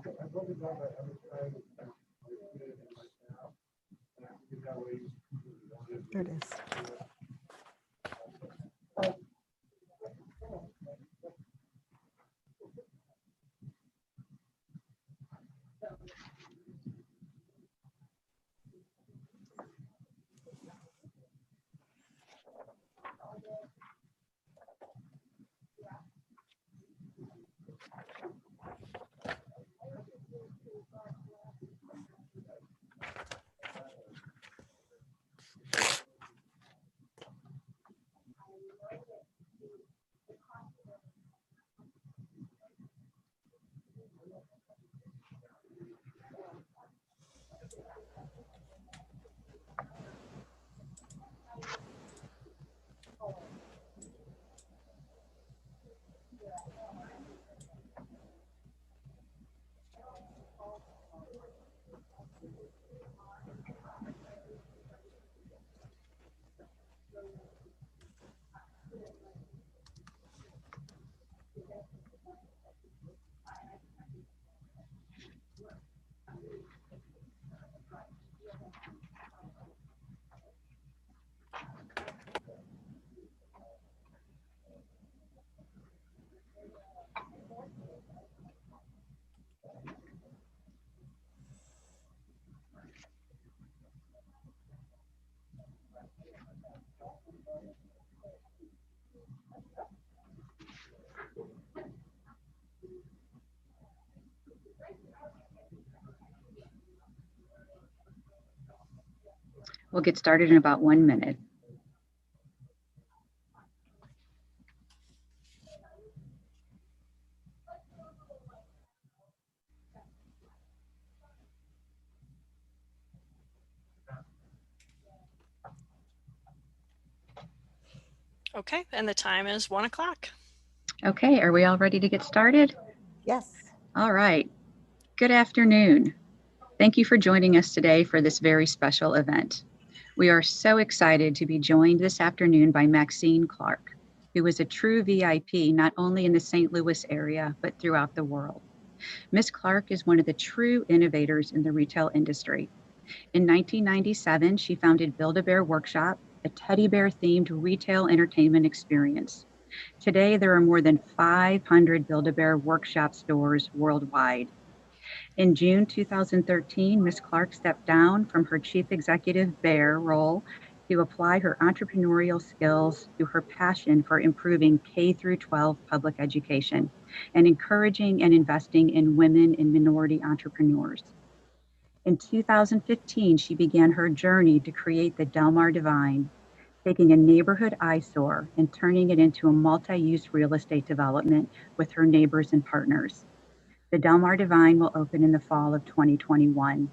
There it is. We'll get started in about 1 minute. Okay, and the time is 1 o'clock. Okay, are we all ready to get started? Yes. All right. Good afternoon. Thank you for joining us today for this very special event. We are so excited to be joined this afternoon by Maxine Clark, who is a true VIP not only in the St. Louis area, but throughout the world. Ms. Clark is one of the true innovators in the retail industry. In 1997, she founded BuildABear Workshop, a teddy bear themed retail entertainment experience. Today, there are more than 500 BuildABear Workshop stores worldwide. In June 2013, Ms. Clark stepped down from her Chief Executive Bear role to apply her entrepreneurial skills to her passion for improving K-12 public education and encouraging and investing in women and minority entrepreneurs. In 2015, she began her journey to create the Del Mar Divine, taking a neighborhood eyesore and turning it into a multi-use real estate development with her neighbors and partners. The Del Mar Divine will open in the fall of 2021.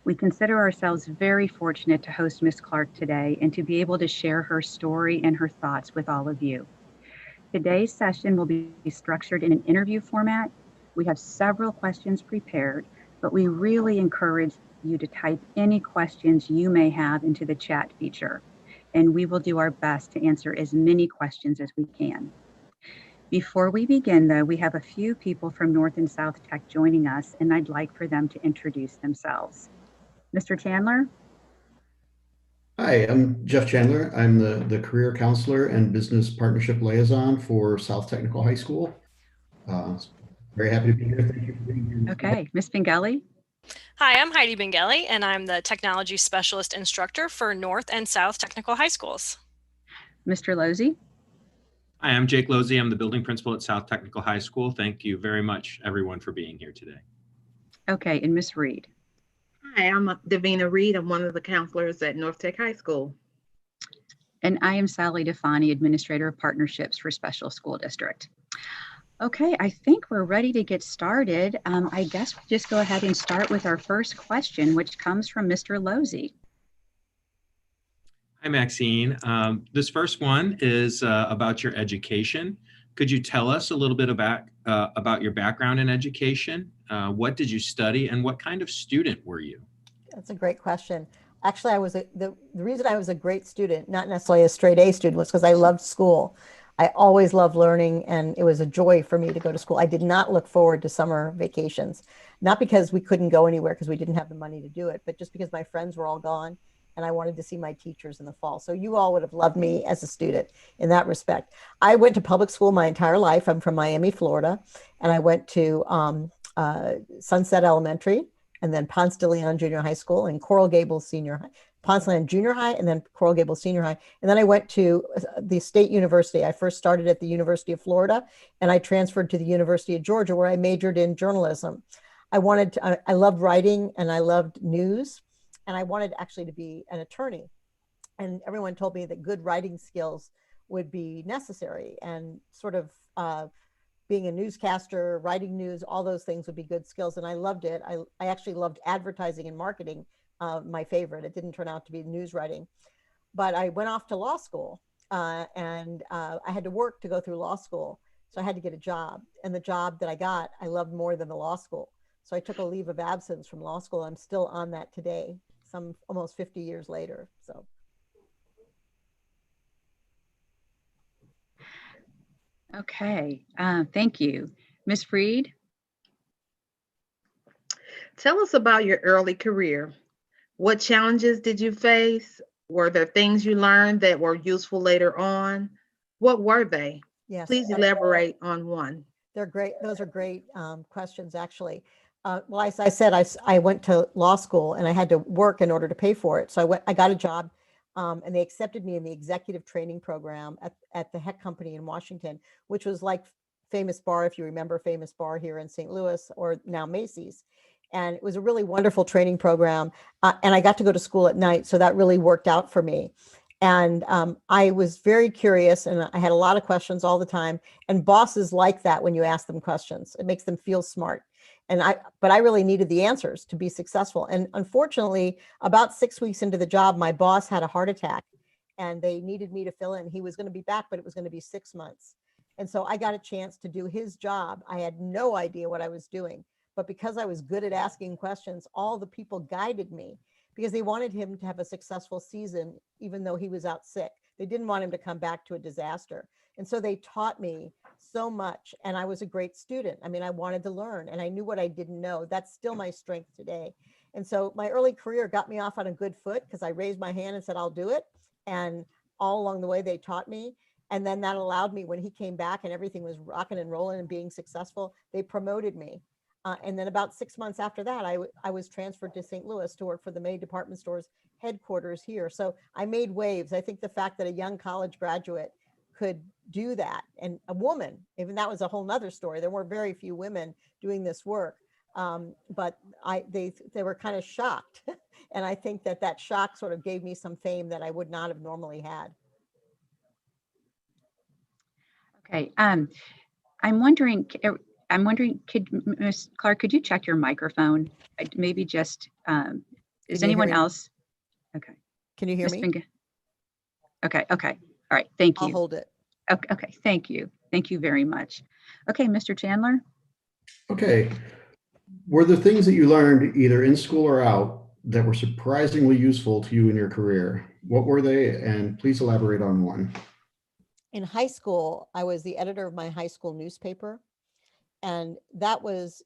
We consider ourselves very fortunate to host Ms. Clark today and to be able to share her story and her thoughts with all of you. Today's session will be structured in an interview format. We have several questions prepared, but we really encourage you to type any questions you may have into the chat feature, and we will do our best to answer as many questions as we can. Before we begin, though, we have a few people from North and South Tech joining us, and I'd like for them to introduce themselves. Mr. Chandler? Hi, I'm Jeff Chandler. I'm the Career Counselor and Business Partnership Liaison for South Technical High School. Very happy to be here. Thank you for being here. Okay, Ms. Bengali? Hi, I'm Heidi Bengali, and I'm the Technology Specialist Instructor for North and South Technical High Schools. Mr. Lozzi? Hi, I'm Jake Lozzi. I'm the building principal at South Technical High School. Thank you very much, everyone, for being here today. Okay, and Ms. Reed? Hi, I'm Davina Reed. I'm one of the counselors at North Tech High School. And I am Sally Defani, Administrator of Partnerships for Special School District. Okay, I think we're ready to get started. I guess we'll just go ahead and start with our first question, which comes from Mr. Lozzi. Hi, Maxine. This first one is about your education. Could you tell us a little bit about your background in education? What did you study and what kind of student were you? That's a great question. Actually, the reason I was a great student, not necessarily a straight A student, was because I loved school. I always loved learning, and it was a joy for me to go to school. I did not look forward to summer vacations, not because we couldn't go anywhere because we didn't have the money to do it, but just because my friends were all gone and I wanted to see my teachers in the fall. So you all would have loved me as a student in that respect. I went to public school my entire life. I'm from Miami, Florida, and I went to Sunset Elementary, and then Ponce de Leon Junior High School, and Coral Gables Senior High, Ponce de Leon Junior High, and then Coral Gables Senior High. And then I went to the State University. I first started at the University of Florida, and I transferred to the University of Georgia, where I majored in journalism. I loved writing, and I loved news, and I wanted actually to be an attorney. And everyone told me that good writing skills would be necessary, and sort of being a newscaster, writing news, all those things would be good skills. And I loved it. I actually loved advertising and marketing, my favorite. It didn't turn out to be news writing. But I went off to law school, and I had to work to go through law school. So I had to get a job. And the job that I got, I loved more than the law school. So I took a leave of absence from law school. I'm still on that today, some almost 50 years later. So. Okay, thank you. Ms. Freed? Tell us about your early career. What challenges did you face? Were there things you learned that were useful later on? What were they? Yes. Please elaborate on one. They're great. Those are great questions, actually. Well, as I said, I went to law school and I had to work in order to pay for it. So I got a job, and they accepted me in the executive training program at the Heck Company in Washington, which was like Famous Bar, if you remember Famous Bar here in St. Louis, or now Macy's. And it was a really wonderful training program. And I got to go to school at night. So that really worked out for me. And I was very curious, and I had a lot of questions all the time. And bosses like that when you ask them questions. It makes them feel smart. But I really needed the answers to be successful. And unfortunately, about 6 weeks into the job, my boss had a heart attack, and they needed me to fill in. He was going to be back, but it was going to be 6 months. And so I got a chance to do his job. I had no idea what I was doing, but because I was good at asking questions, all the people guided me, because they wanted him to have a successful season, even though he was out sick. They didn't want him to come back to a disaster. And so they taught me so much, and I was a great student. I mean, I wanted to learn, and I knew what I didn't know. That's still my strength today. And so my early career got me off on a good foot, because I raised my hand and said, I'll do it. And all along the way, they taught me. And then that allowed me, when he came back and everything was rocking and rolling and being successful, they promoted me. And then about 6 months after that, I was transferred to St. Louis to work for the May Department Store's headquarters here. So I made waves. I think the fact that a young college graduate could do that, and a woman, even that was a whole nother story. There were very few women doing this work, but they were kind of shocked. And I think that shock sort of gave me some fame that I would not have normally had. Okay, I'm wondering, could Ms. Clark, could you check your microphone? Maybe just, is anyone else? Okay. Can you hear me? Okay. All right. Thank you. I'll hold it. Okay. Thank you. Thank you very much. Okay, Mr. Chandler. Okay. Were there things that you learned either in school or out that were surprisingly useful to you in your career? What were they? And please elaborate on one. In high school, I was the editor of my high school newspaper. And that was,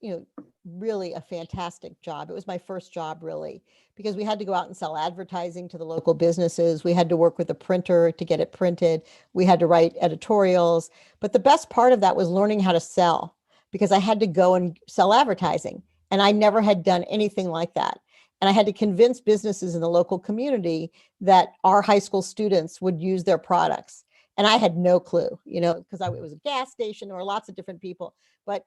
really a fantastic job. It was my first job, really, because we had to go out and sell advertising to the local businesses. We had to work with a printer to get it printed. We had to write editorials. But the best part of that was learning how to sell, because I had to go and sell advertising. And I never had done anything like that. And I had to convince businesses in the local community that our high school students would use their products. And I had no clue, because it was a gas station. There were lots of different people, but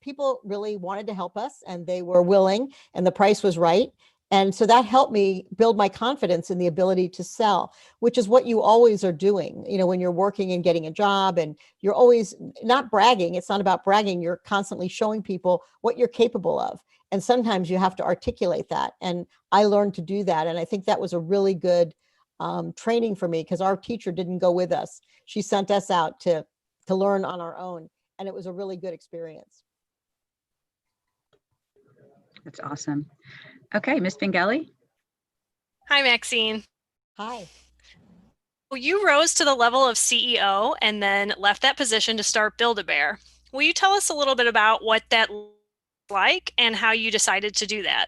people really wanted to help us, and they were willing, and the price was right. And so that helped me build my confidence in the ability to sell, which is what you always are doing, when you're working and getting a job, and you're always not bragging. It's not about bragging. You're constantly showing people what you're capable of. And sometimes you have to articulate that. And I learned to do that. And I think that was a really good training for me, because our teacher didn't go with us. She sent us out to learn on our own. And it was a really good experience. That's awesome. Okay, Ms. Bengali. Hi, Maxine. Hi. You rose to the level of CEO and then left that position to start Build-A-Bear. Will you tell us a little bit about what that like and how you decided to do that?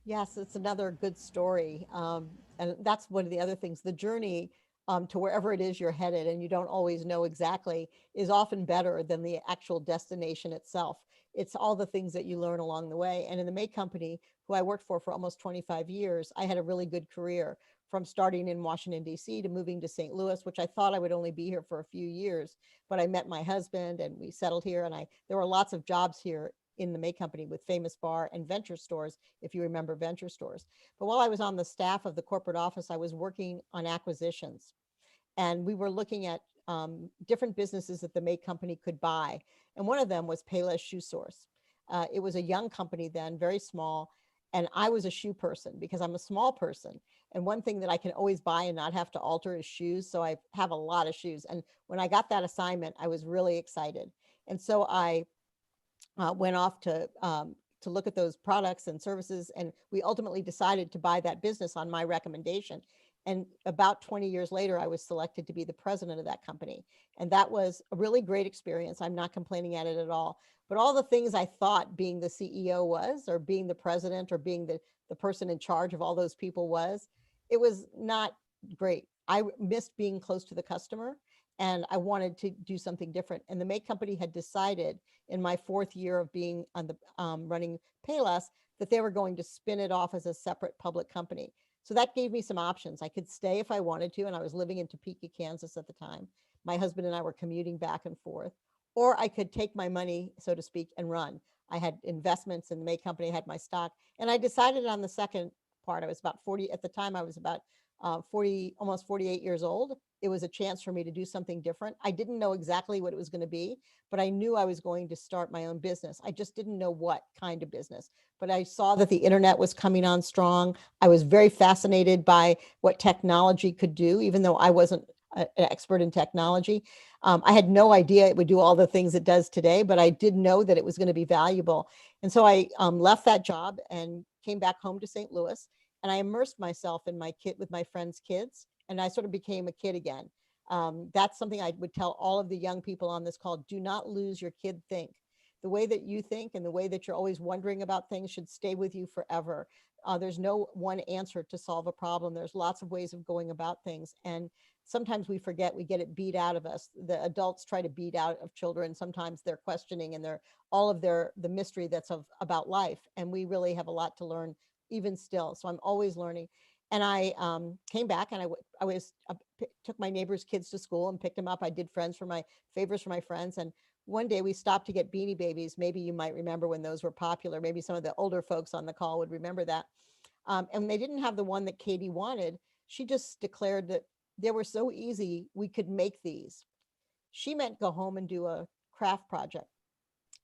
Yes, it's another good story. And that's one of the other things. The journey to wherever it is you're headed, and you don't always know exactly, is often better than the actual destination itself. It's all the things that you learn along the way. And in the May Company, who I worked for almost 25 years, I had a really good career from starting in Washington, D.C. to moving to St. Louis, which I thought I would only be here for a few years. But I met my husband and we settled here. And there were lots of jobs here in the May Company with Famous Bar and Venture Stores, if you remember Venture Stores. But while I was on the staff of the corporate office, I was working on acquisitions. And we were looking at different businesses that the May Company could buy. And one of them was Payless Shoe Source. It was a young company then, very small. And I was a shoe person because I'm a small person. And one thing that I can always buy and not have to alter is shoes. So I have a lot of shoes. And when I got that assignment, I was really excited. And so I went off to look at those products and services. And we ultimately decided to buy that business on my recommendation. And about 20 years later, I was selected to be the president of that company. And that was a really great experience. I'm not complaining at it at all. But all the things I thought being the CEO was, or being the president, or being the person in charge of all those people was, it was not great. I missed being close to the customer and I wanted to do something different. And the May Company had decided in my 4th year of being on the running Payless that they were going to spin it off as a separate public company. So that gave me some options. I could stay if I wanted to, and I was living in Topeka, Kansas at the time. My husband and I were commuting back and forth. Or I could take my money, so to speak, and run. I had investments in the May Company, I had my stock, and I decided on the second part. I was about 40, at the time I was about 40, almost 48 years old. It was a chance for me to do something different. I didn't know exactly what it was going to be, but I knew I was going to start my own business. I just didn't know what kind of business, but I saw that the internet was coming on strong. I was very fascinated by what technology could do, even though I wasn't an expert in technology. I had no idea it would do all the things it does today, but I did know that it was going to be valuable. And so I left that job and came back home to St. Louis, and I immersed myself in my kid with my friends' kids, and I sort of became a kid again. That's something I would tell all of the young people on this call: do not lose your kid think. The way that you think and the way that you're always wondering about things should stay with you forever. There's no one answer to solve a problem. There's lots of ways of going about things. And sometimes we forget, we get it beat out of us. The adults try to beat out of children. Sometimes they're questioning and they're all of the mystery that's about life. And we really have a lot to learn even still. So I'm always learning. And I came back and I took my neighbor's kids to school and picked them up. I did favors for my friends. And one day we stopped to get Beanie Babies. Maybe you might remember when those were popular. Maybe some of the older folks on the call would remember that. And they didn't have the one that Katie wanted. She just declared that they were so easy, we could make these. She meant go home and do a craft project.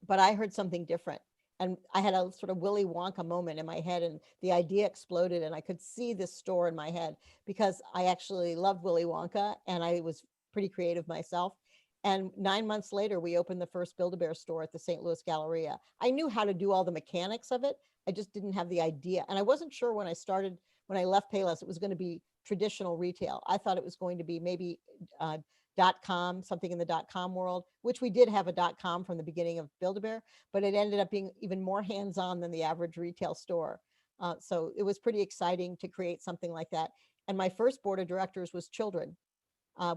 But I heard something different. And I had a sort of Willy Wonka moment in my head, and the idea exploded, and I could see this store in my head because I actually loved Willy Wonka and I was pretty creative myself. And 9 months later, we opened the first Build-A-Bear store at the St. Louis Galleria. I knew how to do all the mechanics of it. I just didn't have the idea. And I wasn't sure when I left Payless, it was going to be traditional retail. I thought it was going to be maybe .com, something in the .com world, which we did have a .com from the beginning of Build-A-Bear, but it ended up being even more hands-on than the average retail store. So it was pretty exciting to create something like that. And my first board of directors was children.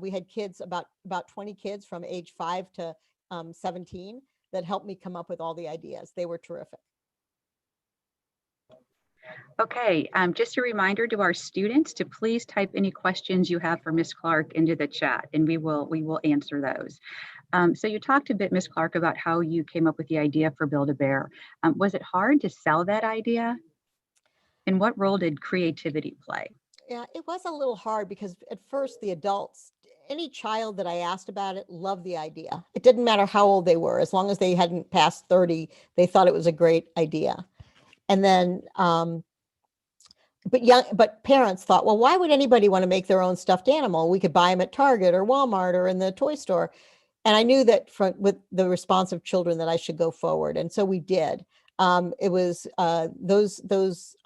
We had kids, about 20 kids from age 5 to 17 that helped me come up with all the ideas. They were terrific. Okay, just a reminder to our students to please type any questions you have for Ms. Clark into the chat, and we will answer those. So you talked a bit, Ms. Clark, about how you came up with the idea for Build-A-Bear. Was it hard to sell that idea? And what role did creativity play? Yeah, it was a little hard because at first the adults, any child that I asked about it, loved the idea. It didn't matter how old they were, as long as they hadn't passed 30, they thought it was a great idea. And then, but parents thought, well, why would anybody want to make their own stuffed animal? We could buy them at Target or Walmart or in the toy store. And I knew that with the response of children that I should go forward. And so we did. It was those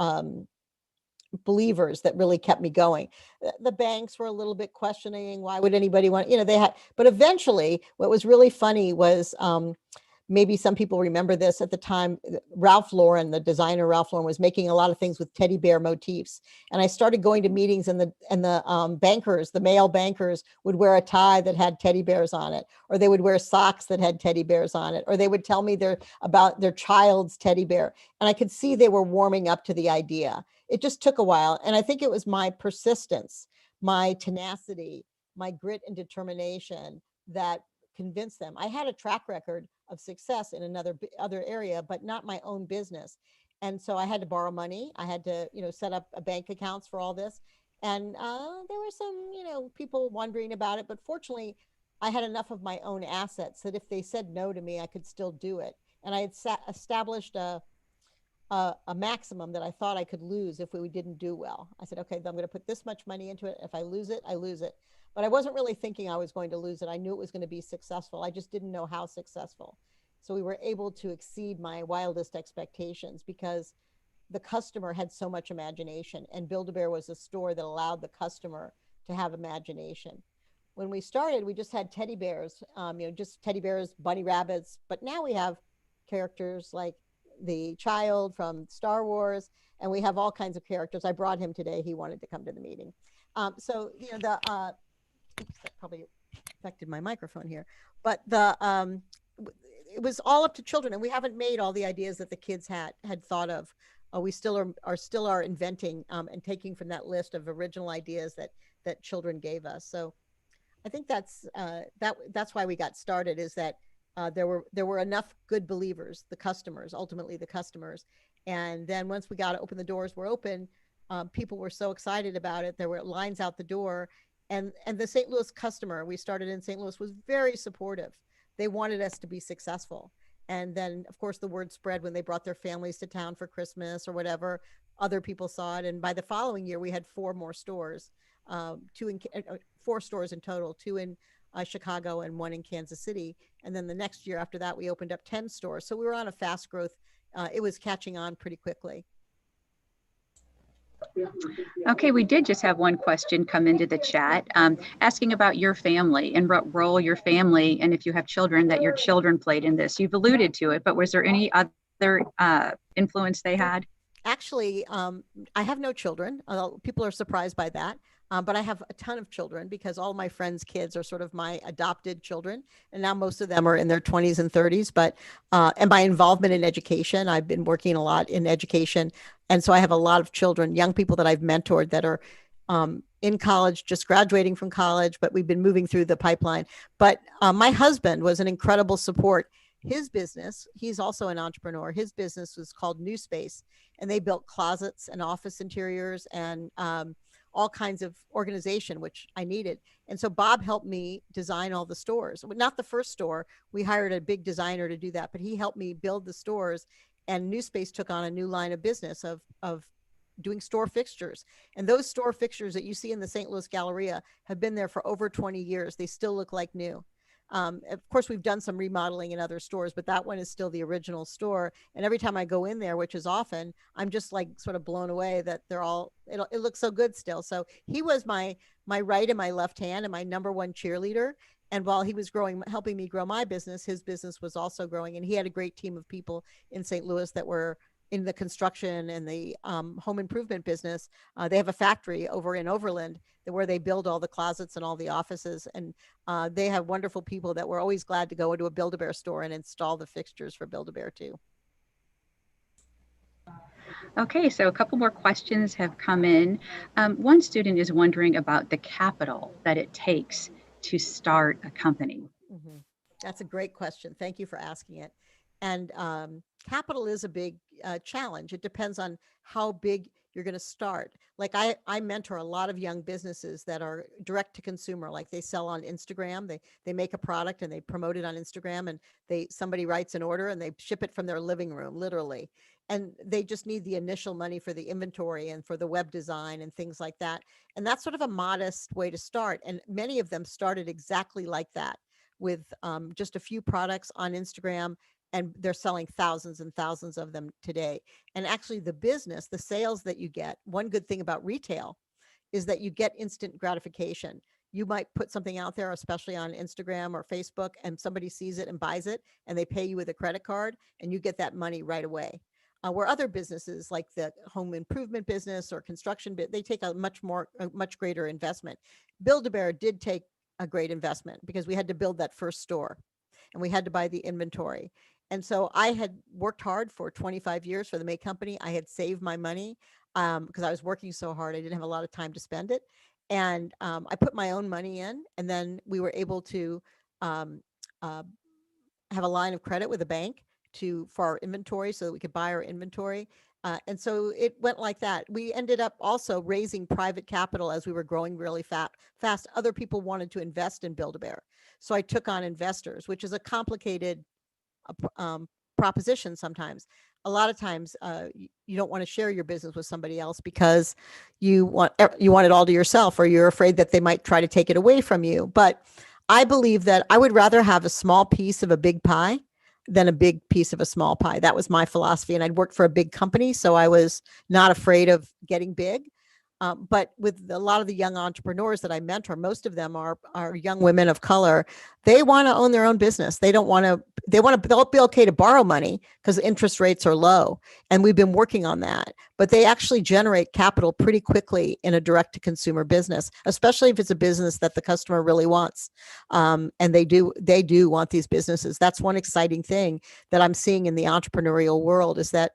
believers that really kept me going. The banks were a little bit questioning, why would anybody want, they had, but eventually what was really funny was, maybe some people remember this at the time, Ralph Lauren, the designer Ralph Lauren, was making a lot of things with teddy bear motifs. And I started going to meetings, and the bankers, the male bankers, would wear a tie that had teddy bears on it, or they would wear socks that had teddy bears on it, or they would tell me about their child's teddy bear. And I could see they were warming up to the idea. It just took a while. And I think it was my persistence, my tenacity, my grit and determination that convinced them. I had a track record of success in other area, but not my own business. And so I had to borrow money. I had to, set up a bank accounts for all this. And there were some, people wondering about it, but fortunately I had enough of my own assets that if they said no to me, I could still do it. And I had established a maximum that I thought I could lose if we didn't do well. I said, okay, I'm going to put this much money into it. If I lose it, I lose it. But I wasn't really thinking I was going to lose it. I knew it was going to be successful. I just didn't know how successful. So we were able to exceed my wildest expectations because the customer had so much imagination, and Build-A-Bear was a store that allowed the customer to have imagination. When we started, we just had teddy bears, just teddy bears, bunny rabbits. But now we have characters like the child from Star Wars, and we have all kinds of characters. I brought him today. He wanted to come to the meeting. Oops, that probably affected my microphone here, but it was all up to children, and we haven't made all the ideas that the kids had thought of. We still are inventing and taking from that list of original ideas that children gave us. So I think that's why we got started, is that there were enough good believers, ultimately the customers. And then once we got to open, the doors were open, people were so excited about it. There were lines out the door. And the St. Louis customer, we started in St. Louis, was very supportive. They wanted us to be successful. And then, of course, the word spread when they brought their families to town for Christmas or whatever. Other people saw it. And by the following year, we had 4 more stores, 4 stores in total, 2 in Chicago and 1 in Kansas City. And then the next year after that, we opened up 10 stores. So we were on a fast growth. It was catching on pretty quickly. Okay, we did just have one question come into the chat asking about your family and what role your family, and if you have children, that your children played in this. You've alluded to it, but was there any other influence they had? Actually, I have no children. People are surprised by that. But I have a ton of children because all my friends' kids are sort of my adopted children. And now most of them are in their 20s and 30s. But and my involvement in education, I've been working a lot in education. And so I have a lot of children, young people that I've mentored that are in college, just graduating from college, but we've been moving through the pipeline. But my husband was an incredible support. His business, he's also an entrepreneur. His business was called New Space, and they built closets and office interiors and all kinds of organization, which I needed. And so Bob helped me design all the stores. Not the first store. We hired a big designer to do that, but he helped me build the stores. And New Space took on a new line of business of doing store fixtures. And those store fixtures that you see in the St. Louis Galleria have been there for over 20 years. They still look like new. Of course, we've done some remodeling in other stores, but that one is still the original store. And every time I go in there, which is often, I'm just like sort of blown away that it looks so good still. So he was my right and my left hand and my number one cheerleader. And while he was helping me grow my business, his business was also growing. And he had a great team of people in St. Louis that were in the construction and the home improvement business. They have a factory over in Overland where they build all the closets and all the offices. And they have wonderful people that were always glad to go into a Build-A-Bear store and install the fixtures for Build-A-Bear too. Okay, so a couple more questions have come in. One student is wondering about the capital that it takes to start a company. Mm-hmm. That's a great question. Thank you for asking it. And capital is a big challenge. It depends on how big you're going to start. Like I mentor a lot of young businesses that are direct to consumer, like they sell on Instagram. They make a product and they promote it on Instagram, and somebody writes an order and they ship it from their living room, literally. And they just need the initial money for the inventory and for the web design and things like that. And that's sort of a modest way to start. And many of them started exactly like that, with just a few products on Instagram and they're selling thousands and thousands of them today. And actually the business, the sales that you get, one good thing about retail is that you get instant gratification. You might put something out there, especially on Instagram or Facebook, and somebody sees it and buys it, and they pay you with a credit card, and you get that money right away. Where other businesses like the home improvement business or construction, they take a much greater investment. Build-A-Bear did take a great investment because we had to build that first store and we had to buy the inventory. And so I had worked hard for 25 years for the May company. I had saved my money because I was working so hard. I didn't have a lot of time to spend it. And I put my own money in, and then we were able to um, have a line of credit with a bank for our inventory so that we could buy our inventory. And so it went like that. We ended up also raising private capital as we were growing really fast. Other people wanted to invest in Build-A-Bear. So I took on investors, which is a complicated proposition sometimes. A lot of times you don't want to share your business with somebody else because you want it all to yourself, or you're afraid that they might try to take it away from you. But I believe that I would rather have a small piece of a big pie than a big piece of a small pie. That was my philosophy. And I'd worked for a big company, so I was not afraid of getting big. But with a lot of the young entrepreneurs that I mentor, most of them are young women of color. They want to own their own business. They'll be okay to borrow money because interest rates are low. And we've been working on that. But they actually generate capital pretty quickly in a direct to consumer business, especially if it's a business that the customer really wants. And they do want these businesses. That's one exciting thing that I'm seeing in the entrepreneurial world, is that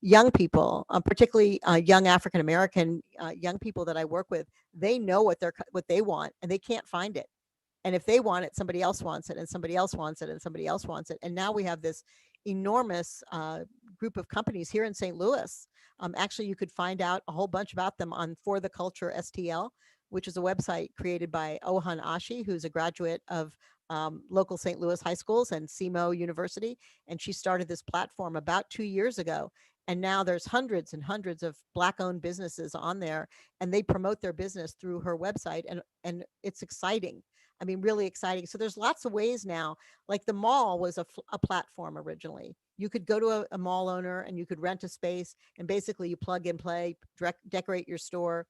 young people, particularly young African-American young people that I work with, they know what they want, and they can't find it. And if they want it, somebody else wants it, and somebody else wants it, and somebody else wants it. And now we have this enormous group of companies here in St. Louis. Actually, you could find out a whole bunch about them on For the Culture STL, which is a website created by Ohan Ashi, who's a graduate of local St. Louis high schools and SEMO University. And she started this platform about 2 years ago. And now there's hundreds and hundreds of Black-owned businesses on there, and they promote their business through her website, and it's exciting. I mean, really exciting. So there's lots of ways now. Like the mall was a platform originally. You could go to a mall owner and you could rent a space, and basically you plug and play, decorate your store.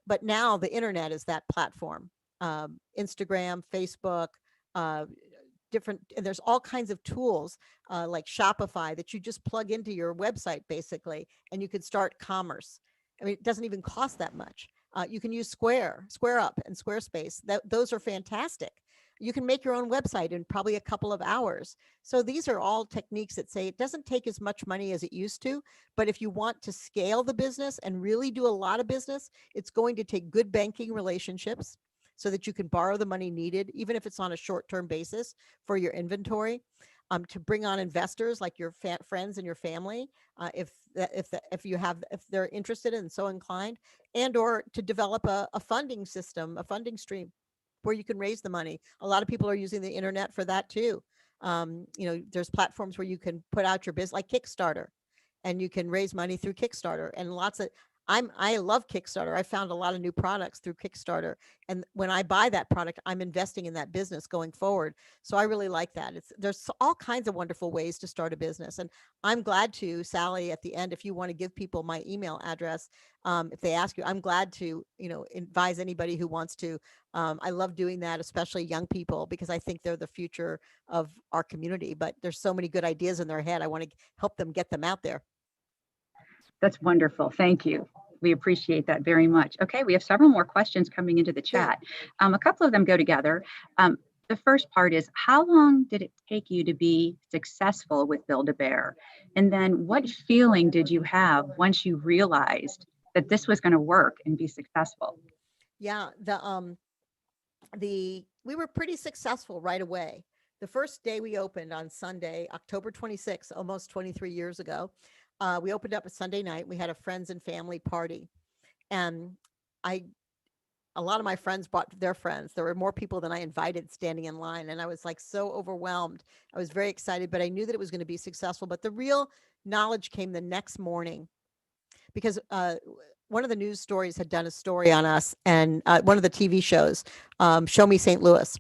But now the internet is that platform. Instagram, Facebook, and there's all kinds of tools like Shopify that you just plug into your website basically, and you can start commerce. I mean, it doesn't even cost that much. You can use SquareUp and Squarespace. Those are fantastic. You can make your own website in probably a couple of hours. So these are all techniques that say it doesn't take as much money as it used to, but if you want to scale the business and really do a lot of business, it's going to take good banking relationships so that you can borrow the money needed, even if it's on a short-term basis for your inventory, to bring on investors like your friends and your family, if they're interested and so inclined, and or to develop a funding system, a funding stream where you can raise the money. A lot of people are using the internet for that too. There's platforms where you can put out your business, like Kickstarter, and you can raise money through Kickstarter, and I love Kickstarter. I found a lot of new products through Kickstarter. And when I buy that product, I'm investing in that business going forward. So I really like that. There's all kinds of wonderful ways to start a business. And I'm glad to, Sally, at the end, if you want to give people my email address, if they ask you, I'm glad to, advise anybody who wants to. I love doing that, especially young people, because I think they're the future of our community. But there's so many good ideas in their head. I want to help them get them out there. That's wonderful. Thank you. We appreciate that very much. Okay, we have several more questions coming into the chat. A couple of them go together. The first part is, how long did it take you to be successful with Build-A-Bear? And then what feeling did you have once you realized that this was going to work and be successful? Yeah, we were pretty successful right away. The first day we opened on Sunday, October 26th, almost 23 years ago, we opened up a Sunday night. We had a friends and family party, and a lot of my friends brought their friends. There were more people than I invited standing in line, and I was like so overwhelmed. I was very excited, but I knew that it was going to be successful. But the real knowledge came the next morning, because one of the news stories had done a story on us, and one of the TV shows, Show Me St. Louis.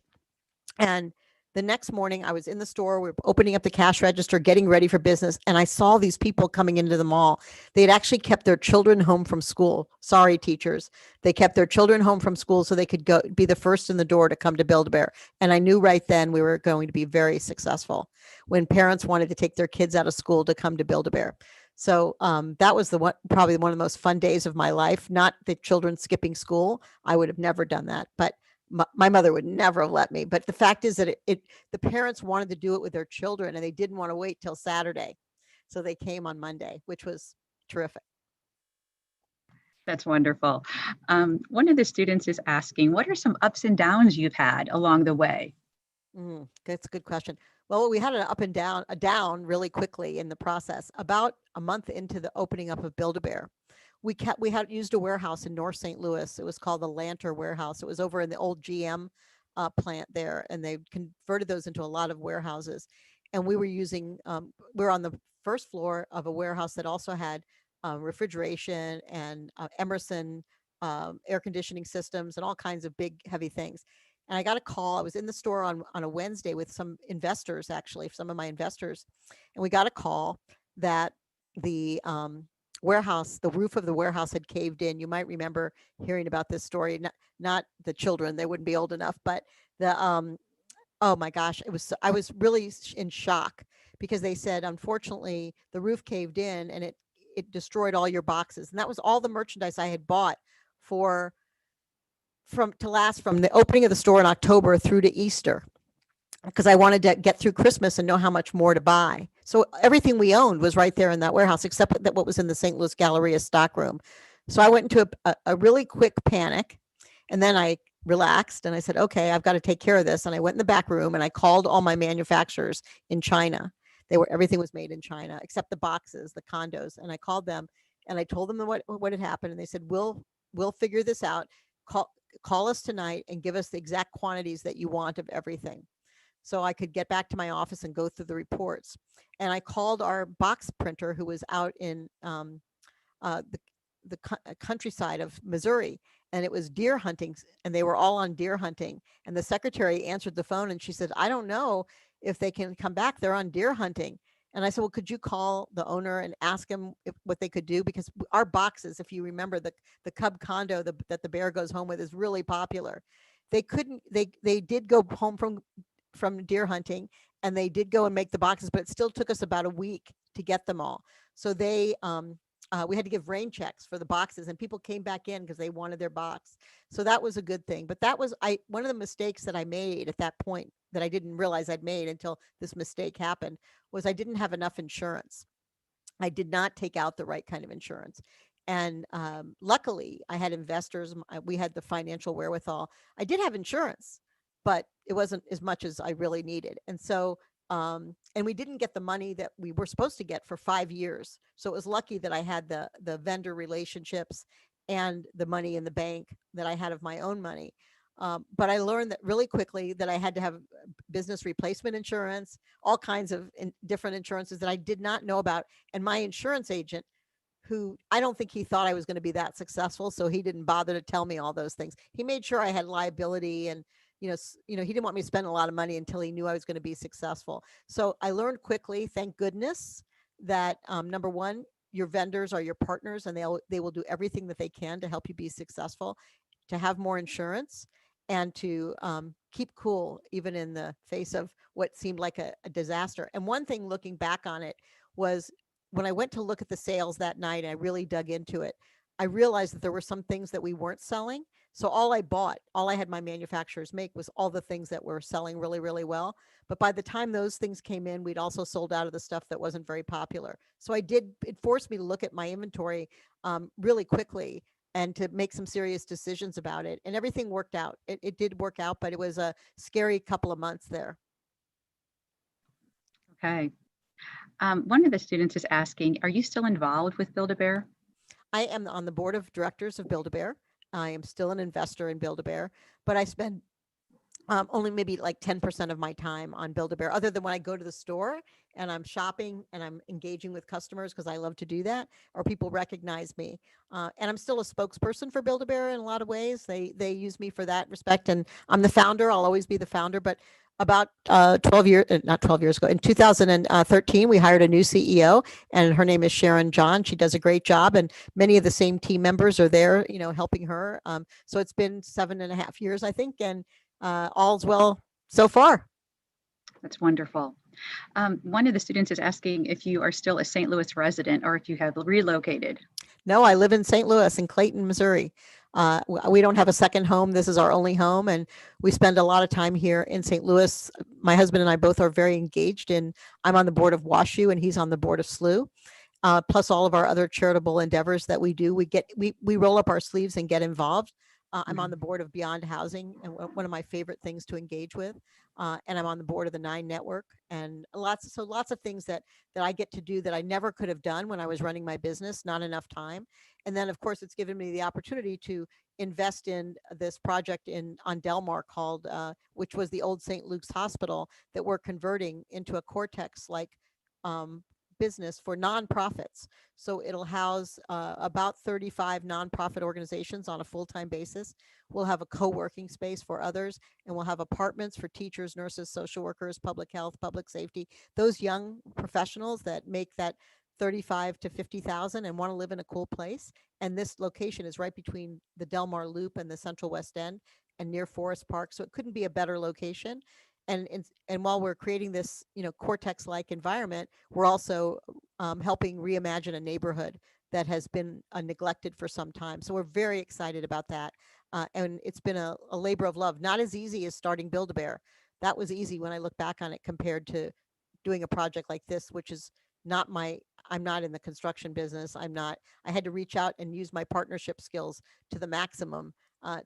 And The next morning I was in the store, we were opening up the cash register, getting ready for business. And I saw these people coming into the mall. They had actually kept their children home from school. Sorry, teachers. They kept their children home from school so they could go be the first in the door to come to Build-A-Bear. And I knew right then we were going to be very successful when parents wanted to take their kids out of school to come to Build-A-Bear. So that was the one, probably one of the most fun days of my life. Not the children skipping school. I would have never done that, but my mother would never have let me. But the fact is that the parents wanted to do it with their children and they didn't want to wait till Saturday. So they came on Monday, which was terrific. That's wonderful. One of the students is asking, what are some ups and downs you've had along the way? That's a good question. Well, we had an up and down, a down really quickly in the process. About a month into the opening up of Build-A-Bear, we had used a warehouse in North St. Louis. It was called the Lanter Warehouse. It was over in the old GM plant there, and they converted those into a lot of warehouses. And we were using, we were on the first floor of a warehouse that also had refrigeration and Emerson air conditioning systems and all kinds of big, heavy things. And I got a call. I was in the store on a Wednesday with some investors, actually, some of my investors. And we got a call that the warehouse, the roof of the warehouse had caved in. You might remember hearing about this story, not the children, they wouldn't be old enough, but the, oh my gosh, I was really in shock because they said, unfortunately, the roof caved in and it destroyed all your boxes. And that was all the merchandise I had bought to last from the opening of the store in October through to Easter, because I wanted to get through Christmas and know how much more to buy. So everything we owned was right there in that warehouse, except that what was in the St. Louis Galleria stockroom. So I went into a really quick panic, and then I relaxed and I said, okay, I've got to take care of this. And I went in the back room and I called all my manufacturers in China. Everything was made in China, except the boxes, the condos. And I called them and I told them what had happened. And they said, we'll figure this out. Call us tonight and give us the exact quantities that you want of everything. So I could get back to my office and go through the reports. And I called our box printer who was out in the countryside of Missouri, and it was deer hunting, and they were all on deer hunting. And the secretary answered the phone and she said, I don't know if they can come back. They're on deer hunting. And I said, well, could you call the owner and ask him what they could do? Because our boxes, if you remember, the Cub condo that the bear goes home with is really popular. They did go home from deer hunting, and they did go and make the boxes, but it still took us about a week to get them all. So we had to give rain checks for the boxes, and people came back in because they wanted their box. So that was a good thing. But that was one of the mistakes that I made at that point that I didn't realize I'd made until this mistake happened, was I didn't have enough insurance. I did not take out the right kind of insurance. And luckily I had investors. We had the financial wherewithal. I did have insurance, but it wasn't as much as I really needed. And so, and we didn't get the money that we were supposed to get for 5 years. So it was lucky that I had the vendor relationships and the money in the bank that I had of my own money. But I learned that really quickly that I had to have business replacement insurance, all kinds of different insurances that I did not know about. And my insurance agent, who I don't think he thought I was going to be that successful, so he didn't bother to tell me all those things. He made sure I had liability, and he didn't want me to spend a lot of money until he knew I was going to be successful. So I learned quickly, thank goodness, that number one, your vendors are your partners, and they will do everything that they can to help you be successful, to have more insurance, and to keep cool even in the face of what seemed like a disaster. And one thing looking back on it was, when I went to look at the sales that night, I really dug into it. I realized that there were some things that we weren't selling. So all I had my manufacturers make was all the things that were selling really, really well. But by the time those things came in, we'd also sold out of the stuff that wasn't very popular. So it forced me to look at my inventory really quickly and to make some serious decisions about it. And everything worked out. It did work out, but it was a scary couple of months there. Okay. One of the students is asking, are you still involved with Build-A-Bear? I am on the board of directors of Build-A-Bear. I am still an investor in Build-A-Bear, but I spend only maybe like 10% of my time on Build-A-Bear, other than when I go to the store and I'm shopping and I'm engaging with customers because I love to do that, or people recognize me. And I'm still a spokesperson for Build-A-Bear in a lot of ways. They use me for that respect, and I'm the founder. I'll always be the founder. But about 12 years, not 12 years ago, in 2013, we hired a new CEO, and her name is Sharon John. She does a great job, and many of the same team members are there, helping her. So it's been 7.5 years, I think, and all's well so far. That's wonderful. One of the students is asking if you are still a St. Louis resident or if you have relocated. No, I live in St. Louis, in Clayton, Missouri. We don't have a second home. This is our only home, and we spend a lot of time here in St. Louis. My husband and I both are very engaged in, I'm on the board of WashU and he's on the board of SLU. Plus all of our other charitable endeavors that we do. We roll up our sleeves and get involved. I'm on the board of Beyond Housing, and one of my favorite things to engage with. And I'm on the board of the 9 Network, and lots of things that I get to do that I never could have done when I was running my business, not enough time. And then of course it's given me the opportunity to invest in this project on Delmar called, which was the old St. Luke's Hospital that we're converting into a Cortex like business for nonprofits. So it'll house about 35 nonprofit organizations on a full-time basis. We'll have a co-working space for others, and we'll have apartments for teachers, nurses, social workers, public health, public safety, those young professionals that make that 35 to 50,000 and want to live in a cool place. And this location is right between the Delmar Loop and the Central West End and near Forest Park. So it couldn't be a better location. And while we're creating this, Cortex-like environment, we're also helping reimagine a neighborhood that has been neglected for some time. So we're very excited about that. And it's been a labor of love, not as easy as starting Build-A-Bear. That was easy when I look back on it compared to doing a project like this, which is I'm not in the construction business. I had to reach out and use my partnership skills to the maximum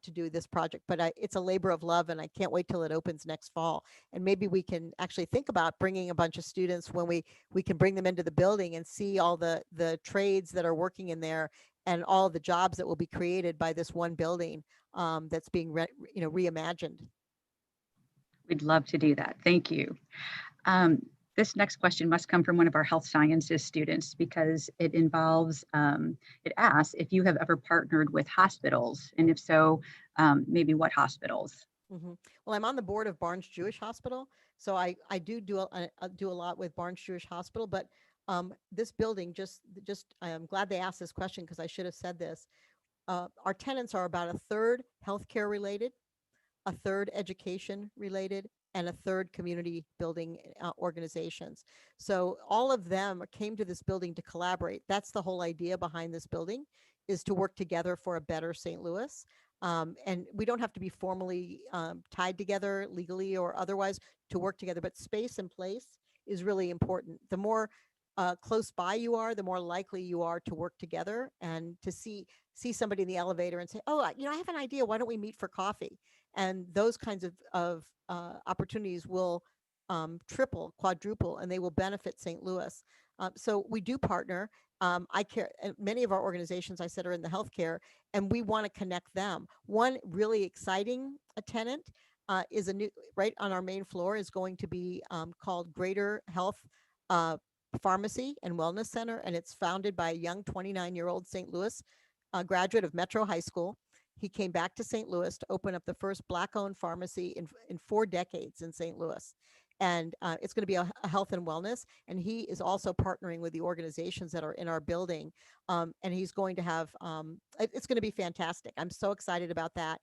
to do this project, but it's a labor of love, and I can't wait till it opens next fall. And maybe we can actually think about bringing a bunch of students when we can bring them into the building and see all the trades that are working in there and all the jobs that will be created by this one building that's being reimagined. We'd love to do that. Thank you. This next question must come from one of our health sciences students because it involves, it asks if you have ever partnered with hospitals, and if so, maybe what hospitals? Mm-hmm. Well, I'm on the board of Barnes Jewish Hospital, so I do a lot with Barnes Jewish Hospital. But this building, I'm glad they asked this question because I should have said this. Our tenants are about a third healthcare related, a third education related, and a third community building organizations. So all of them came to this building to collaborate. That's the whole idea behind this building, is to work together for a better St. Louis. And we don't have to be formally tied together legally or otherwise to work together, but space and place is really important. The more close by you are, the more likely you are to work together and to see somebody in the elevator and say, oh, I have an idea. Why don't we meet for coffee? And those kinds of opportunities will triple, quadruple, and they will benefit St. Louis. So we do partner. I care. Many of our organizations, I said, are in the healthcare, and we want to connect them. One really exciting tenant is a new, right on our main floor, is going to be called Greater Health Pharmacy and Wellness Center, and it's founded by a young 29-year-old St. Louis graduate of Metro High School. He came back to St. Louis to open up the first Black-owned pharmacy in 4 decades in St. Louis. And it's going to be a health and wellness. And he is also partnering with the organizations that are in our building. And he's going to have, it's going to be fantastic. I'm so excited about that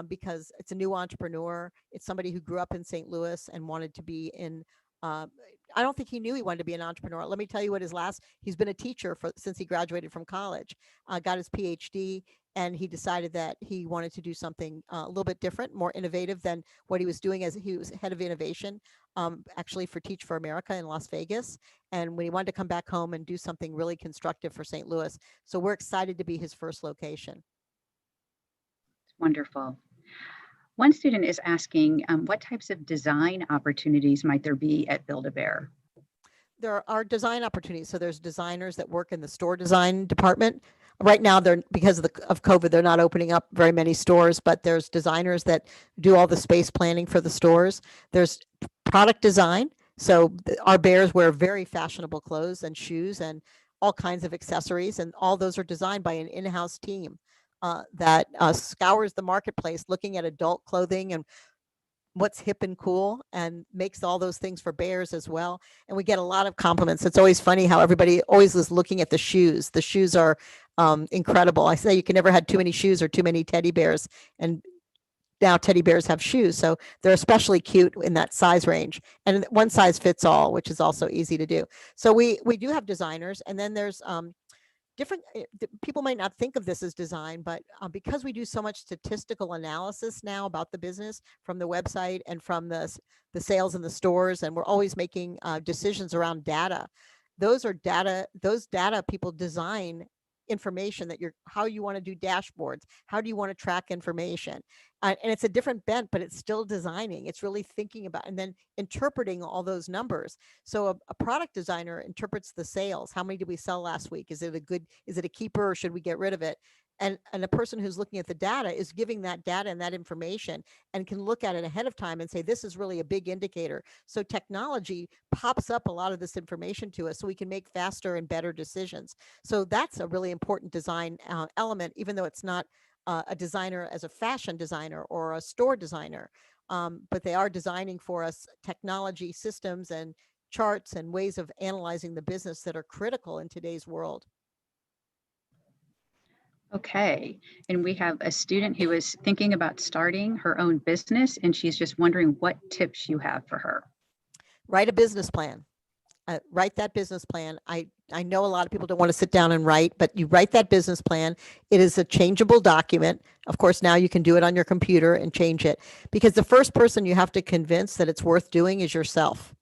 because it's a new entrepreneur. It's somebody who grew up in St. Louis and wanted to be in, I don't think he knew he wanted to be an entrepreneur. Let me tell you what he's been a teacher since he graduated from college, got his PhD, and he decided that he wanted to do something a little bit different, more innovative than what he was doing, as he was head of innovation, actually for Teach for America in Las Vegas. And when he wanted to come back home and do something really constructive for St. Louis. So we're excited to be his first location. Wonderful. One student is asking, what types of design opportunities might there be at Build-A-Bear? There are design opportunities. So there's designers that work in the store design department right now they're, because of COVID, they're not opening up very many stores, but there's designers that do all the space planning for the stores. There's product design. So our bears wear very fashionable clothes and shoes and all kinds of accessories, and all those are designed by an in-house team that scours the marketplace looking at adult clothing and what's hip and cool, and makes all those things for bears as well. And we get a lot of compliments. It's always funny how everybody always is looking at the shoes. The shoes are incredible. I say you can never have too many shoes or too many teddy bears, and now teddy bears have shoes, so they're especially cute in that size range, and one size fits all, which is also easy to do. So we do have designers, and then there's different people might not think of this as design, but because we do so much statistical analysis now about the business from the website and from the sales in the stores, and we're always making decisions around data. Those data people design information that how you want to do dashboards, how do you want to track information, and it's a different bent, but it's still designing. It's really thinking about and then interpreting all those numbers. So a product designer interprets the sales. How many did we sell last week? Is it a keeper, or should we get rid of it? And a person who's looking at the data is giving that data and that information and can look at it ahead of time and say, this is really a big indicator. So technology pops up a lot of this information to us so we can make faster and better decisions. So that's a really important design element, even though it's not a designer as a fashion designer or a store designer, but they are designing for us technology systems and charts and ways of analyzing the business that are critical in today's world. Okay, and we have a student who is thinking about starting her own business, and she's just wondering what tips you have for her. Write a business plan. Write that business plan. I know a lot of people don't want to sit down and write, but you write that business plan. It is a changeable document. Of course, now you can do it on your computer and change it, because the first person you have to convince that it's worth doing is yourself.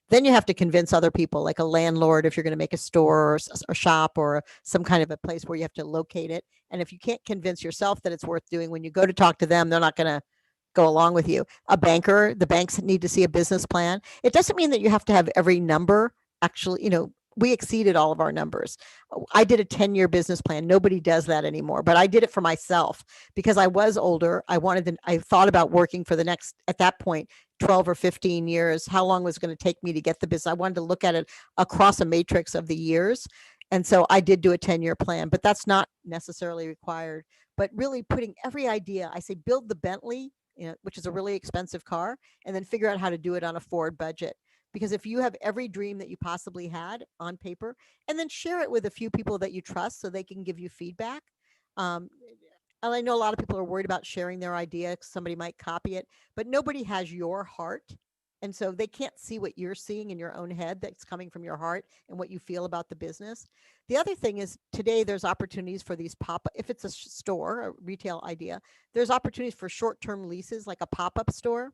Then you have to convince other people, like a landlord, if you're going to make a store or a shop or some kind of a place where you have to locate it. And if you can't convince yourself that it's worth doing, when you go to talk to them, they're not going to go along with you. A banker, the banks need to see a business plan. It doesn't mean that you have to have every number. Actually, we exceeded all of our numbers. I did a 10-year business plan. Nobody does that anymore, but I did it for myself because I was older. I thought about working for the next, at that point, 12 or 15 years, how long was it going to take me to get the business? I wanted to look at it across a matrix of the years. And so I did do a 10-year plan, but that's not necessarily required. But really putting every idea, I say build the Bentley, which is a really expensive car, and then figure out how to do it on a forward budget. Because if you have every dream that you possibly had on paper, and then share it with a few people that you trust so they can give you feedback. And I know a lot of people are worried about sharing their idea because somebody might copy it, but nobody has your heart. And so they can't see what you're seeing in your own head that's coming from your heart and what you feel about the business. The other thing is today there's opportunities for these if it's a store, a retail idea, there's opportunities for short-term leases like a pop-up store.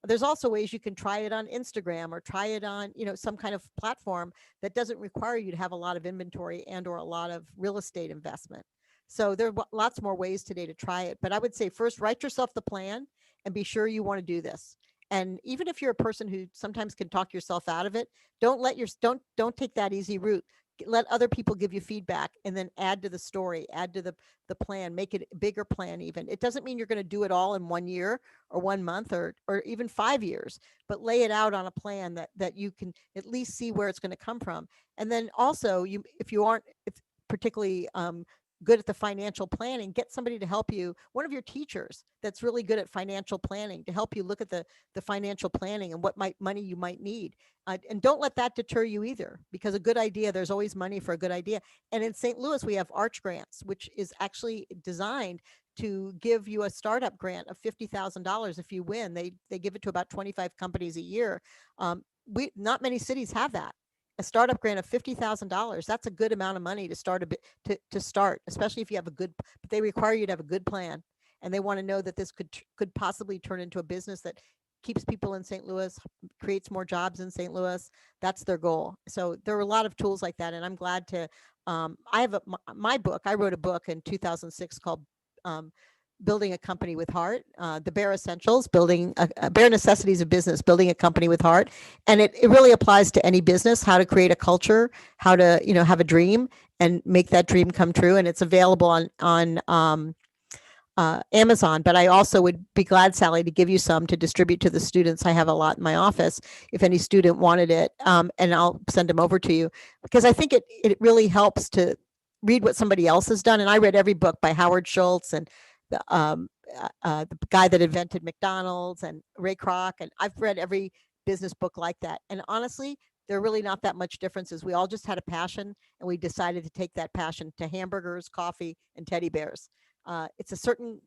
There's also ways you can try it on Instagram or try it on, some kind of platform that doesn't require you to have a lot of inventory and or a lot of real estate investment. So there are lots more ways today to try it. But I would say first, write yourself the plan and be sure you want to do this. And even if you're a person who sometimes can talk yourself out of it, don't take that easy route. Let other people give you feedback and then add to the story, add to the plan, make it a bigger plan even. It doesn't mean you're going to do it all in 1 year or 1 month or even 5 years, but lay it out on a plan that you can at least see where it's going to come from. And then also, if you aren't particularly good at the financial planning, get somebody to help you, one of your teachers that's really good at financial planning, to help you look at the financial planning and what money you might need. And don't let that deter you either, because a good idea, there's always money for a good idea. And in St. Louis, we have Arch Grants, which is actually designed to give you a startup grant of $50,000 if you win. They give it to about 25 companies a year. Not many cities have that. A startup grant of $50,000. That's a good amount of money to start to start, especially if you have but they require you to have a good plan. And they want to know that this could possibly turn into a business that keeps people in St. Louis, creates more jobs in St. Louis. That's their goal. So there are a lot of tools like that. And I'm glad to, I have my book. I wrote a book in 2006 called building a company with heart, the Bear Essentials, building a Bear Necessities of Business, building a company with heart. And it really applies to any business, how to create a culture, how to, have a dream and make that dream come true. And it's available on Amazon, but I also would be glad, Sally, to give you some to distribute to the students. I have a lot in my office if any student wanted it, and I'll send them over to you, because I think it really helps to read what somebody else has done. And I read every book by Howard Schultz and the guy that invented McDonald's and Ray Kroc, and I've read every business book like that. And honestly, there are really not that much differences. We all just had a passion, and we decided to take that passion to hamburgers, coffee, and teddy bears. It's a certain,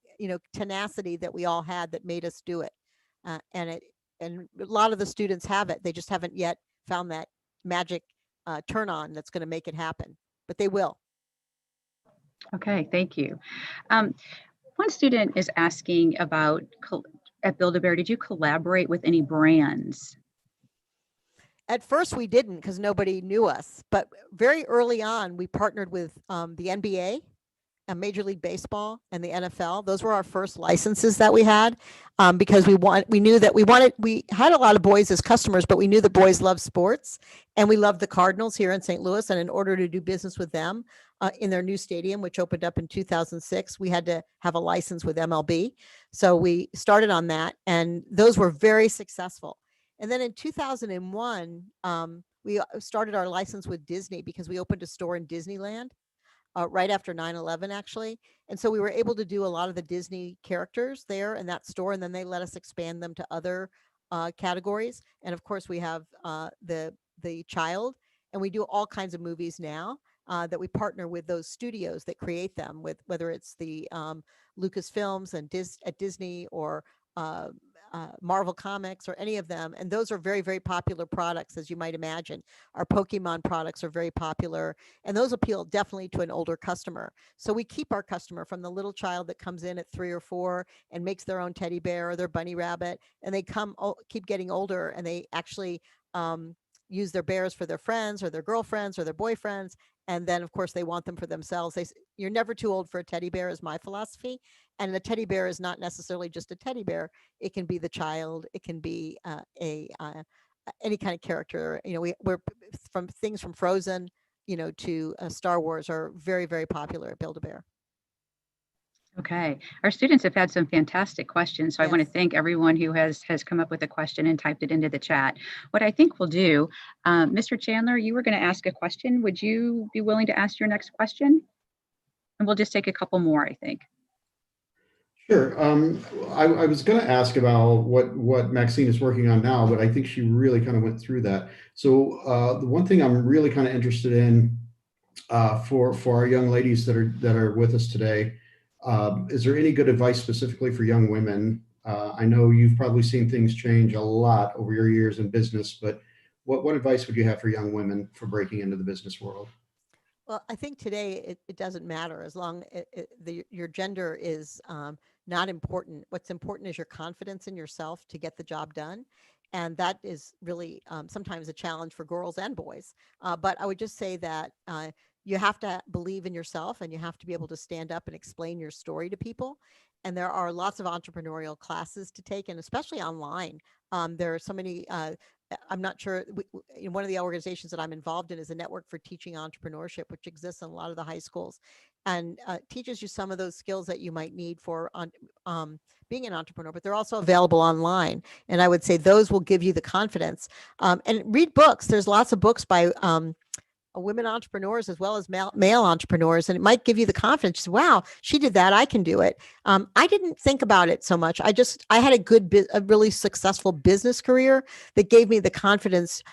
tenacity that we all had that made us do it. And a lot of the students have it. They just haven't yet found that magic turn on that's going to make it happen, but they will. Okay, thank you. One student is asking about, at Build-A-Bear, did you collaborate with any brands? At first we didn't, because nobody knew us, but very early on we partnered with the NBA, Major League Baseball, and the NFL. Those were our first licenses that we had, because we had a lot of boys as customers, but we knew the boys loved sports, and we loved the Cardinals here in St. Louis. And in order to do business with them in their new stadium, which opened up in 2006, we had to have a license with MLB. So we started on that, and those were very successful. And then in 2001, we started our license with Disney, because we opened a store in Disneyland right after 9/11, actually. And so we were able to do a lot of the Disney characters there in that store, and then they let us expand them to other categories. And of course, we have the child, and we do all kinds of movies now that we partner with those studios that create them, with whether it's the Lucasfilms and at Disney, or Marvel Comics, or any of them. And those are very, very popular products, as you might imagine. Our Pokemon products are very popular, and those appeal definitely to an older customer. So we keep our customer from the little child that comes in at 3 or 4 and makes their own teddy bear or their bunny rabbit, and they keep getting older, and they actually use their bears for their friends or their girlfriends or their boyfriends. And then of course they want them for themselves. You're never too old for a teddy bear, is my philosophy. And the teddy bear is not necessarily just a teddy bear. It can be the child. It can be any kind of character. We're from things from Frozen, to Star Wars are very, very popular at Build-A-Bear. Okay, our students have had some fantastic questions, so I want to Yes. thank everyone who has come up with a question and typed it into the chat. What I think we'll do, Mr. Chandler, you were going to ask a question. Would you be willing to ask your next question? And we'll just take a couple more, I think. Sure. I was going to ask about what Maxine is working on now, but I think she really kind of went through that. So the one thing I'm really kind of interested in for our young ladies that are with us today, is there any good advice specifically for young women? I know you've probably seen things change a lot over your years in business, but what advice would you have for young women for breaking into the business world? Well, I think today it doesn't matter, as long your gender is not important. What's important is your confidence in yourself to get the job done. And that is really sometimes a challenge for girls and boys. But I would just say that you have to believe in yourself, and you have to be able to stand up and explain your story to people. And there are lots of entrepreneurial classes to take, and especially online. There are so many, I'm not sure, one of the organizations that I'm involved in is a network for teaching entrepreneurship, which exists in a lot of the high schools, and teaches you some of those skills that you might need for being an entrepreneur, but they're also available online. And I would say those will give you the confidence. And read books. There's lots of books by women entrepreneurs as well as male entrepreneurs, and it might give you the confidence. Wow, she did that, I can do it. I didn't think about it so much. I had a really successful business career that gave me the confidence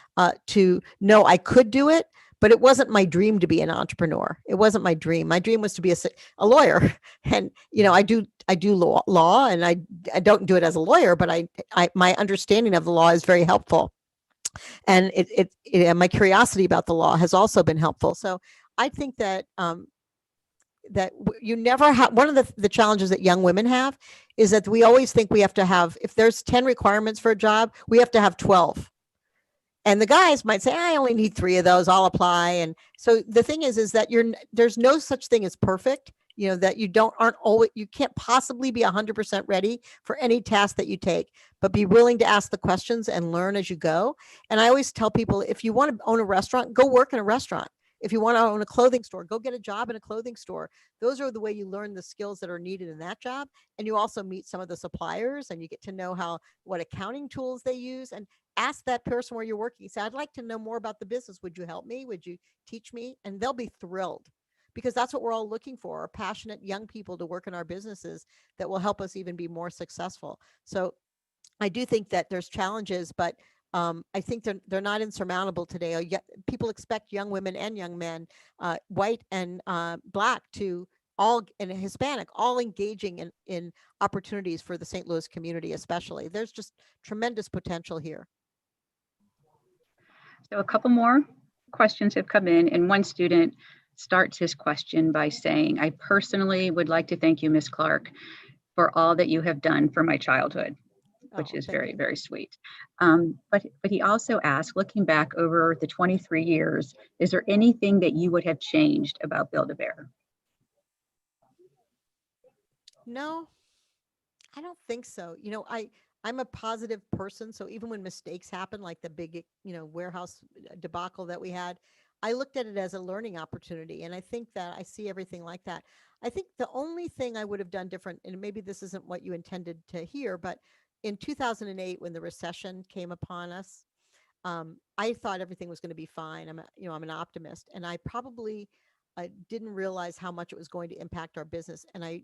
to know I could do it, but it wasn't my dream to be an entrepreneur. It wasn't my dream. My dream was to be a lawyer. And I do law, and I don't do it as a lawyer, but my understanding of the law is very helpful. And my curiosity about the law has also been helpful. So I think that you never have, one of the challenges that young women have is that we always think we have to have, if there's 10 requirements for a job, we have to have 12. And the guys might say, I only need 3 of those, I'll apply. And so the thing is that there's no such thing as perfect. you know, that you can't possibly be 100% ready for any task that you take, but be willing to ask the questions and learn as you go. And I always tell people, if you want to own a restaurant, go work in a restaurant. If you want to own a clothing store, go get a job in a clothing store. Those are the way you learn the skills that are needed in that job. And you also meet some of the suppliers, and you get to know what accounting tools they use, and ask that person where you're working. Say, I'd like to know more about the business. Would you help me? Would you teach me? And they'll be thrilled, because that's what we're all looking for, are passionate young people to work in our businesses that will help us even be more successful. So I do think that there's challenges, but I think they're not insurmountable today. People expect young women and young men, white and Black, to and Hispanic, all engaging in opportunities for the St. Louis community, especially. There's just tremendous potential here. So a couple more questions have come in, and one student starts his question by saying, I personally would like to thank you, Ms. Clark, for all that you have done for my childhood, which is very, very sweet. But he also asked, looking back over the 23 years, is there anything that you would have changed about Build-A-Bear? No, I don't think so. You know, I'm a positive person. So even when mistakes happen, like the big, warehouse debacle that we had, I looked at it as a learning opportunity. And I think that I see everything like that. I think the only thing I would have done different, and maybe this isn't what you intended to hear, but in 2008, when the recession came upon us, I thought everything was going to be fine. I'm an optimist, and I probably didn't realize how much it was going to impact our business. And I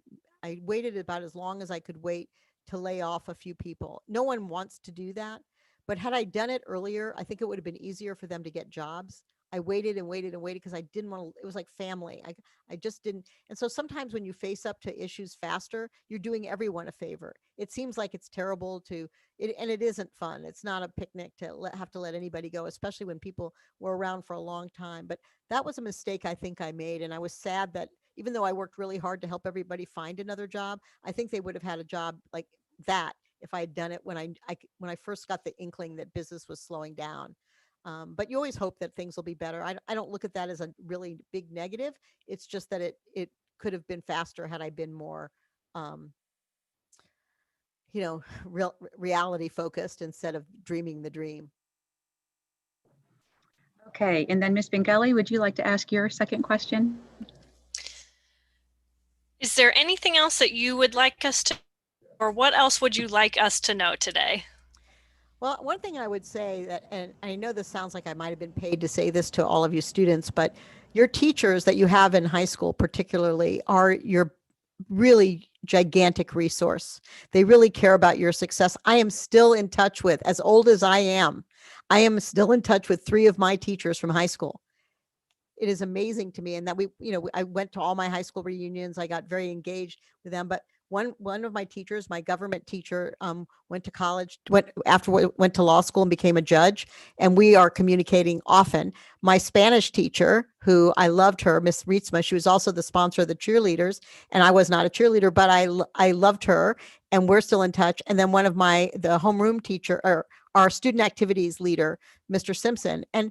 waited about as long as I could wait to lay off a few people. No one wants to do that, but had I done it earlier, I think it would have been easier for them to get jobs. I waited and waited and waited because I didn't want to. It was like family. I just didn't. And so sometimes when you face up to issues faster, you're doing everyone a favor. It seems like it's terrible and it isn't fun. It's not a picnic to have to let anybody go, especially when people were around for a long time. But that was a mistake I think I made. And I was sad that even though I worked really hard to help everybody find another job, I think they would have had a job like that if I had done it when I first got the inkling that business was slowing down. But you always hope that things will be better. I don't look at that as a really big negative. It's just that it could have been faster had I been more, reality focused instead of dreaming the dream. Okay, and then Ms. Bengali, would you like to ask your second question? Is there anything else that you would like us to, or what else would you like us to know today? Well, one thing I would say that, and I know this sounds like I might have been paid to say this to all of you students, but your teachers that you have in high school particularly are your really gigantic resource. They really care about your success. I am still in touch with, as old as I am still in touch with 3 of my teachers from high school. It is amazing to me. And that I went to all my high school reunions. I got very engaged with them, but one of my teachers, my government teacher, went to college, went to law school and became a judge. And we are communicating often. My Spanish teacher, who I loved her, Miss Rietzma, she was also the sponsor of the cheerleaders. And I was not a cheerleader, but I loved her, and we're still in touch. And then one of the homeroom teacher, or our student activities leader, Mr. Simpson. And,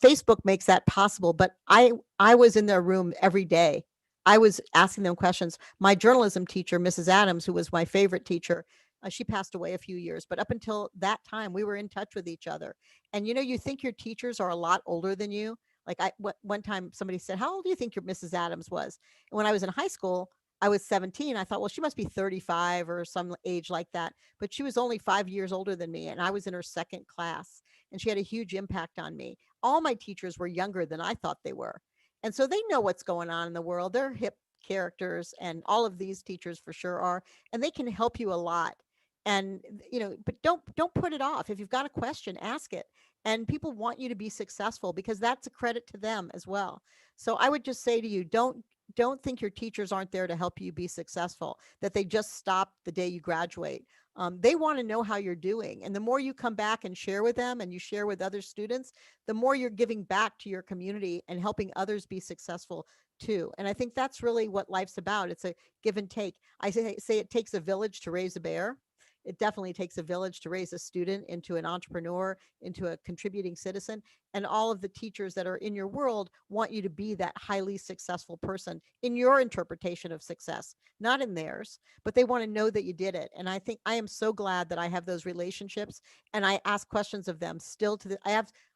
Facebook makes that possible, but I was in their room every day. I was asking them questions. My journalism teacher, Mrs. Adams, who was my favorite teacher, she passed away a few years, but up until that time, we were in touch with each other. And, you think your teachers are a lot older than you. Like one time somebody said, how old do you think your Mrs. Adams was? And when I was in high school, I was 17. I thought, well, she must be 35 or some age like that. But she was only 5 years older than me. And I was in her second class, and she had a huge impact on me. All my teachers were younger than I thought they were. And so they know what's going on in the world. They're hip characters, and all of these teachers for sure are, and they can help you a lot. And, but don't put it off. If you've got a question, ask it. And people want you to be successful, because that's a credit to them as well. So I would just say to you, don't think your teachers aren't there to help you be successful, that they just stop the day you graduate. They want to know how you're doing. And the more you come back and share with them, and you share with other students, the more you're giving back to your community and helping others be successful too. And I think that's really what life's about. It's a give and take. I say it takes a village to raise a bear. it definitely takes a village to raise a student into an entrepreneur, into a contributing citizen. And all of the teachers that are in your world want you to be that highly successful person in your interpretation of success, not in theirs, but they want to know that you did it. And I think I am so glad that I have those relationships, and I ask questions of them still to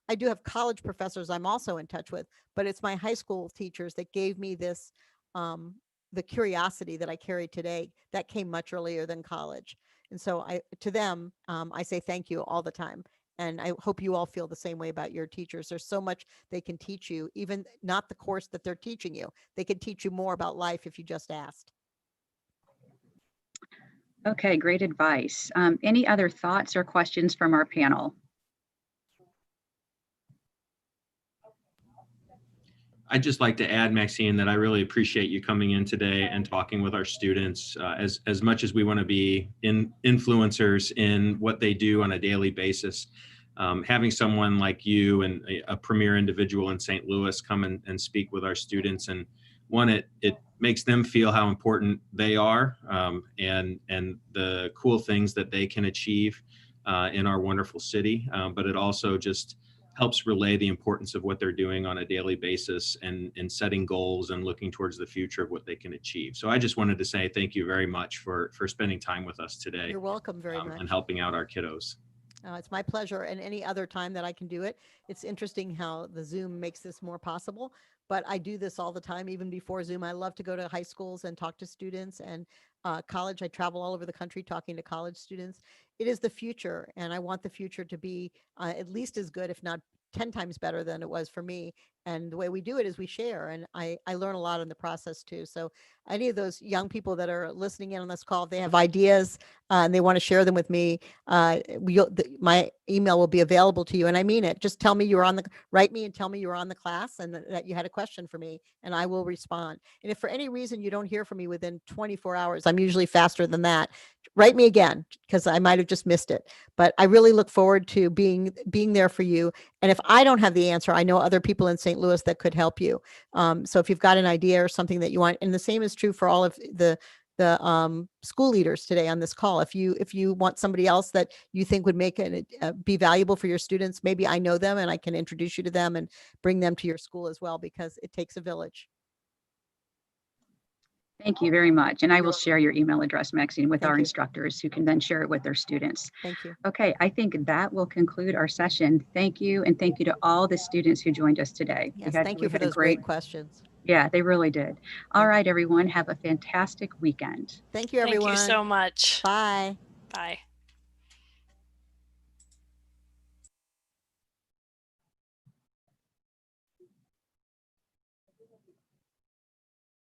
I do have college professors I'm also in touch with, but it's my high school teachers that gave me this, the curiosity that I carry today that came much earlier than college. And so to them, I say thank you all the time. And I hope you all feel the same way about your teachers. There's so much they can teach you, even not the course that they're teaching you. They could teach you more about life if you just asked. Okay, great advice. Any other thoughts or questions from our panel? I'd just like to add, Maxine, that I really appreciate you coming in today and talking with our students. As much as we want to be influencers in what they do on a daily basis, having someone like you and a premier individual in St. Louis come and speak with our students, and one, it makes them feel how important they are, and the cool things that they can achieve in our wonderful city. But it also just helps relay the importance of what they're doing on a daily basis, and setting goals and looking towards the future of what they can achieve. So I just wanted to say thank you very much for spending time with us today. You're welcome very much. And helping out our kiddos. It's my pleasure, and any other time that I can do it. It's interesting how the Zoom makes this more possible, but I do this all the time, even before Zoom. I love to go to high schools and talk to students, and college. I travel all over the country talking to college students. It is the future, and I want the future to be at least as good, if not 10 times better than it was for me. And the way we do it is we share, and I learn a lot in the process too. So any of those young people that are listening in on this call, if they have ideas and they want to share them with me, my email will be available to you. And I mean it. Just tell me write me and tell me you were on the class and that you had a question for me, and I will respond. And if for any reason you don't hear from me within 24 hours, I'm usually faster than that. Write me again, because I might have just missed it. But I really look forward to being there for you. And if I don't have the answer, I know other people in St. Louis that could help you. So if you've got an idea or something that you want, and the same is true for all of the school leaders today on this call. If you want somebody else that you think would make it be valuable for your students, maybe I know them and I can introduce you to them and bring them to your school as well, because it takes a village. Thank you very much. And I will share your email address, Maxine, with our you. instructors, who can then share it with their students. Thank you. Okay, I think that will conclude our session. Thank you. And thank you to all the students who joined us today. Yes, thank you for those great questions. Yeah, they really did. All right, everyone, have a fantastic weekend. Thank you, everyone. Thank you so much. Bye. Bye.